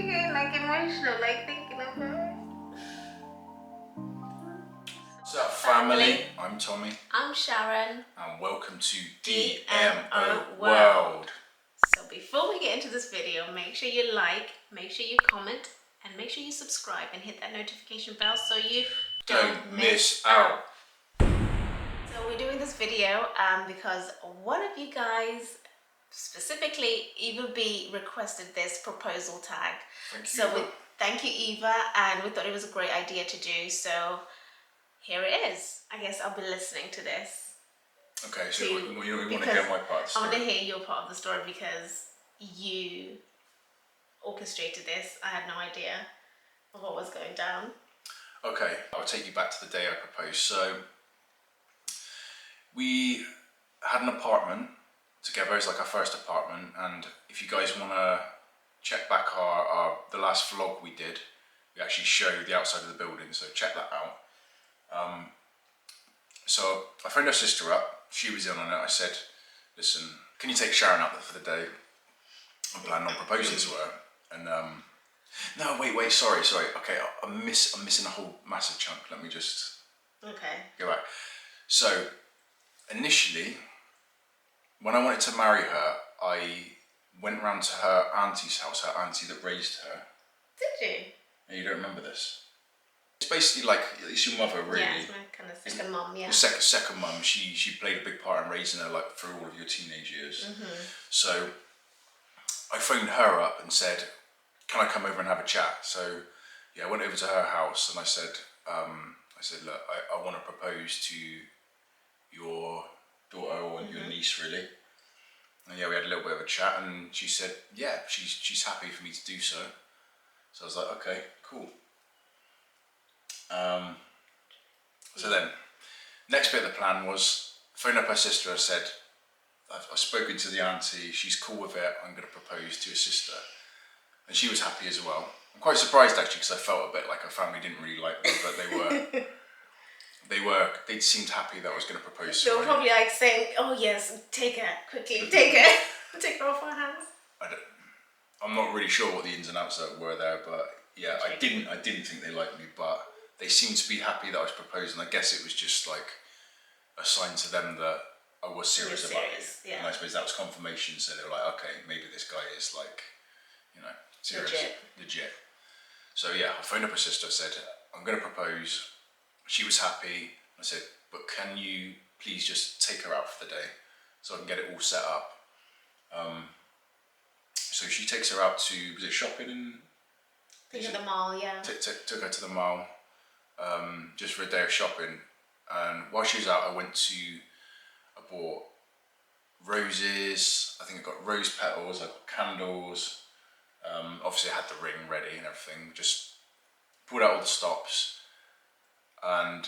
you getting like emotional, like thinking of her? What's up, family? I'm Tommy. I'm Sharon. And welcome to DMO DMO World. So before we get into this video, make sure you like, make sure you comment, and make sure you subscribe and hit that notification bell so you don't miss out. So we're doing this video because one of you guys, specifically Eva B, requested this proposal tag. Thank you, Eva, and we thought it was a great idea to do, so here it is. I guess I'll be listening to this. Okay, so you want to hear my part of the story? I want to hear your part of the story because you orchestrated this. I had no idea of what was going down. Okay, I'll take you back to the day I proposed. So we had an apartment together. It's like our first apartment, and if you guys want to check back the last vlog we did, we actually showed the outside of the building, so check that out. So I phoned her sister up. She was in on it. I said, listen, can you take Sharon out there for the day? I'm planning on proposing to her. And no, wait, sorry. Okay, I'm missing a whole massive chunk. Let me just go back. So initially, when I wanted to marry her, I went round to her auntie's house, her auntie that raised her. Did you? And you don't remember this? It's basically like, it's your mother, really. Yeah, it's my kind of second mum, yeah. Your second mum. She played a big part in raising her, like, through all of your teenage years. Mm-hmm. So I phoned her up and said, can I come over and have a chat? So yeah, I went over to her house and I said, look, I want to propose to your daughter or your niece, really. And yeah, we had a little bit of a chat, and she said, yeah, she's happy for me to do so. So I was like, okay, cool. So then, next bit of the plan was phone up her sister. I said, I've spoken to the auntie, she's cool with it, I'm going to propose to her sister. And she was happy as well. I'm quite surprised actually, because I felt a bit like her family didn't really like me, but they seemed happy that I was going to propose to her. They were probably like saying, oh yes, take her, quickly, take her. Take her off our hands. I'm not really sure what the ins and outs were there, but yeah, I didn't think they liked me, but they seemed to be happy that I was proposing. I guess it was just like a sign to them that I was serious about it. Yeah. And I suppose that was confirmation, so they were like, okay, maybe this guy is like, you know, serious, legit. So yeah, I phoned up her sister, I said, I'm going to propose. She was happy. I said, but can you please just take her out for the day so I can get it all set up? So she takes her out to, was it shopping? To the mall, yeah. Took her to the mall, just for a day of shopping. And while she was out, I bought roses. I think I got rose petals, I got candles. Obviously I had the ring ready and everything. Just pulled out all the stops. And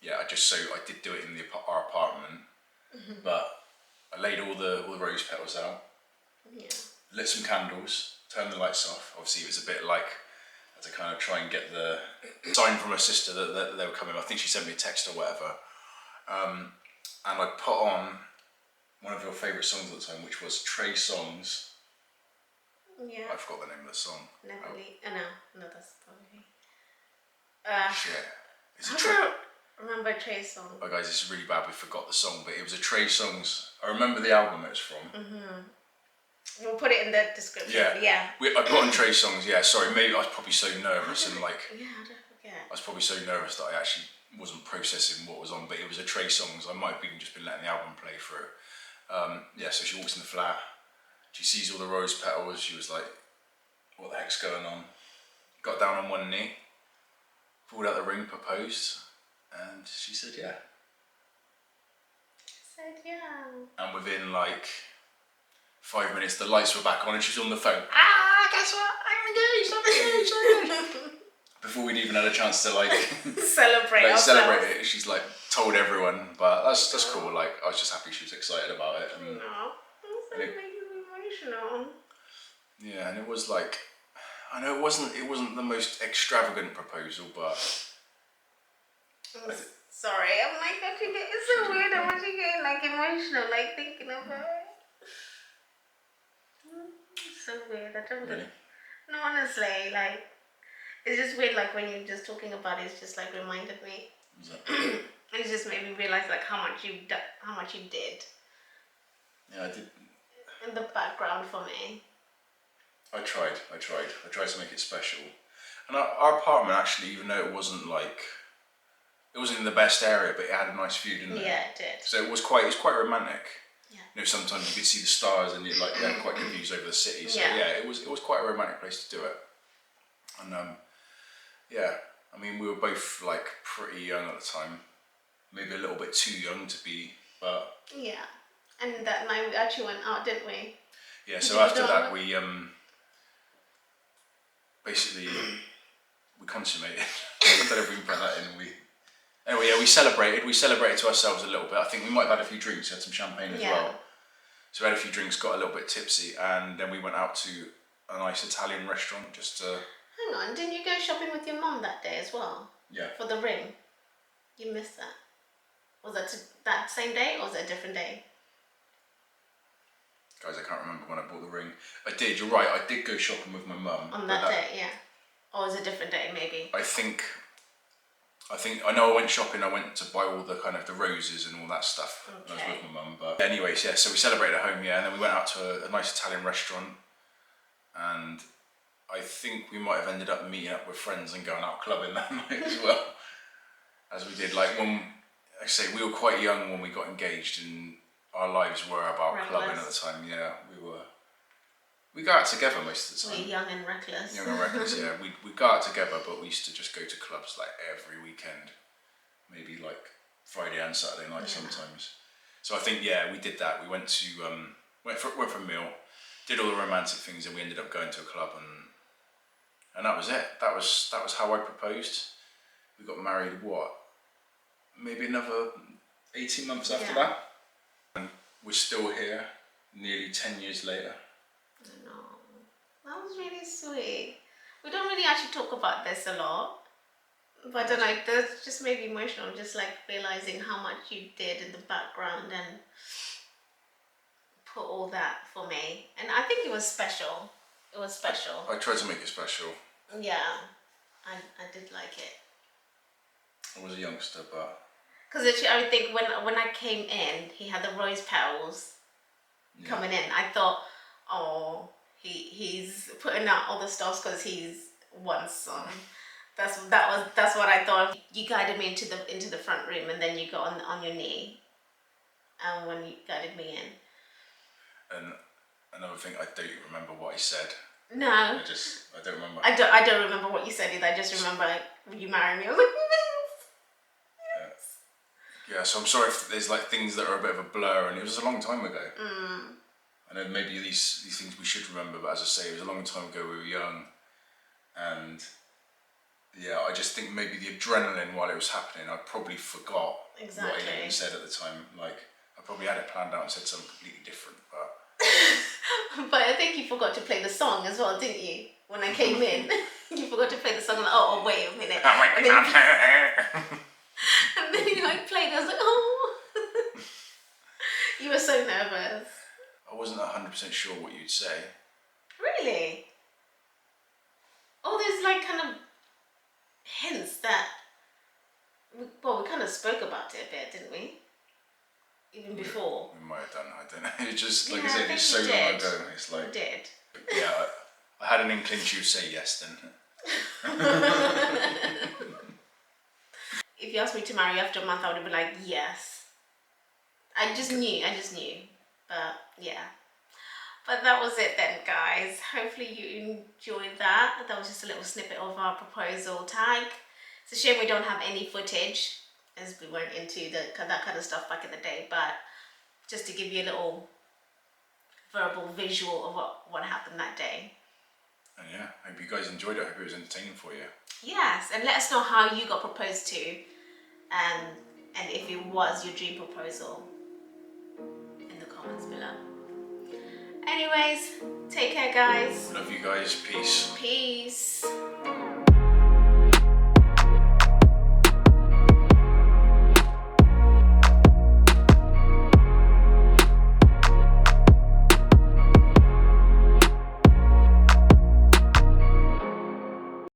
yeah, I did do it in our apartment, but I laid all the rose petals out. Yeah. Lit some candles, turned the lights off. Obviously it was a bit like, I had to kind of try and get the sign from her sister that they were coming. I think she sent me a text or whatever. And I put on one of your favourite songs at the time, which was TREY SONGZ. Yeah. I forgot the name of the song. No, that's probably. Shit. I don't remember TREY song. Oh guys, this is really bad, we forgot the song, but it was a TREY SONGZ. I remember the album it was from. We'll put it in the description. Yeah. I put on TREY SONGZ, yeah, sorry, maybe I was probably so nervous and like... Yeah, I don't forget. I was probably so nervous that I actually wasn't processing what was on, but it was a TREY SONGZ. I might have even just been letting the album play through. Yeah, so she walks in the flat, she sees all the rose petals, she was like, what the heck's going on? Got down on one knee, pulled out the ring, proposed, and she said yeah. And within like 5 minutes, the lights were back on and she was on the phone. Guess what? I'm engaged. Before we'd even had a chance to like celebrate it, she's like told everyone. But that's cool. Like I was just happy she was excited about it. And making me emotional. Yeah, and it was like, I know it wasn't the most extravagant proposal, but. Sorry, I'm like, it's so weird. I'm actually getting like emotional, like thinking of her. So weird. No, honestly, like, it's just weird, like, when you're just talking about it, it's just, like, reminded me. It just made me realize, like, how much you did. Yeah, I did. In the background for me. I tried to make it special. And our apartment, actually, even though it wasn't in the best area, but it had a nice view, didn't it? Yeah, it did. So it was quite romantic. Yeah. You know, sometimes you could see the stars and you had quite good views over the city. So yeah, it was quite a romantic place to do it. And yeah, I mean, we were both like pretty young at the time, maybe a little bit too young to be, but yeah. And that night we actually went out, didn't we? Yeah. So after that, we basically we consummated. I don't know if we can put that in. Anyway, yeah, we celebrated. We celebrated to ourselves a little bit. I think we might have had a few drinks. We had some champagne as well. So we had a few drinks, got a little bit tipsy, and then we went out to a nice Italian restaurant just to. Hang on, didn't you go shopping with your mum that day as well? Yeah. For the ring? You missed that. Was that that same day or was it a different day? Guys, I can't remember when I bought the ring. I did, you're right, I did go shopping with my mum. On that day, yeah. Or was it a different day, maybe? I know I went shopping, I went to buy all the kind of the roses and all that stuff. Okay. I was with my mum, but anyways, yeah, so we celebrated at home, yeah, and then we went out to a nice Italian restaurant, and I think we might have ended up meeting up with friends and going out clubbing that night as well. As we did, like when, I say, we were quite young when we got engaged, and our lives were about clubbing at the time. Yeah, we got out together most of the time. We're young and reckless. Young and reckless, yeah. We got out together, but we used to just go to clubs like every weekend, maybe like Friday and Saturday night sometimes. So I think we did that. We went to went for a meal, did all the romantic things, and we ended up going to a club, and that was it. That was how I proposed. We got married. Maybe another 18 months after that. And we're still here, nearly 10 years later. I know. That was really sweet. We don't really actually talk about this a lot. But I don't know, that just made me emotional, just like realizing how much you did in the background and put all that for me. And I think it was special. It was special. I tried to make it special. Yeah, I did like it. I was a youngster, but... Because I think when I came in, he had the rose petals coming in. I thought, oh, he's putting out all the stuff because he's one son. That's what I thought. You guided me into the front room, and then you got on your knee, and when you guided me in. And another thing, I don't remember what he said. No. I don't remember. I don't remember what you said either. I just remember you marrying me. I was like, yeah, so I'm sorry if there's like things that are a bit of a blur, and it was a long time ago. I know maybe these things we should remember, but as I say, it was a long time ago. We were young, and yeah, I just think maybe the adrenaline while it was happening, I probably forgot what I even said at the time. Like I probably had it planned out and said something completely different, but. But I think you forgot to play the song as well, didn't you? When I came in, you forgot to play the song. Like, oh, wait a minute. And then you like played. I was like, oh. You were so nervous. I wasn't 100% sure what you'd say. Really? Oh, there's like kind of hints that. We kind of spoke about it a bit, didn't we? Even before. We might have done. I don't know. It's just like I said, it's so long ago. It's like. We did. Yeah, I had an inkling she would say yes then. If you asked me to marry you after a month, I would have been like, yes. I just knew. But yeah. But that was it then, guys. Hopefully you enjoyed that. That was just a little snippet of our proposal tag. It's a shame we don't have any footage, as we weren't into that kind of stuff back in the day. But just to give you a little verbal visual of what happened that day. And yeah, hope you guys enjoyed it. I hope it was entertaining for you. Yes, and let us know how you got proposed to, and if it was your dream proposal in the comments below. Anyways, take care, guys. Love you guys. Peace.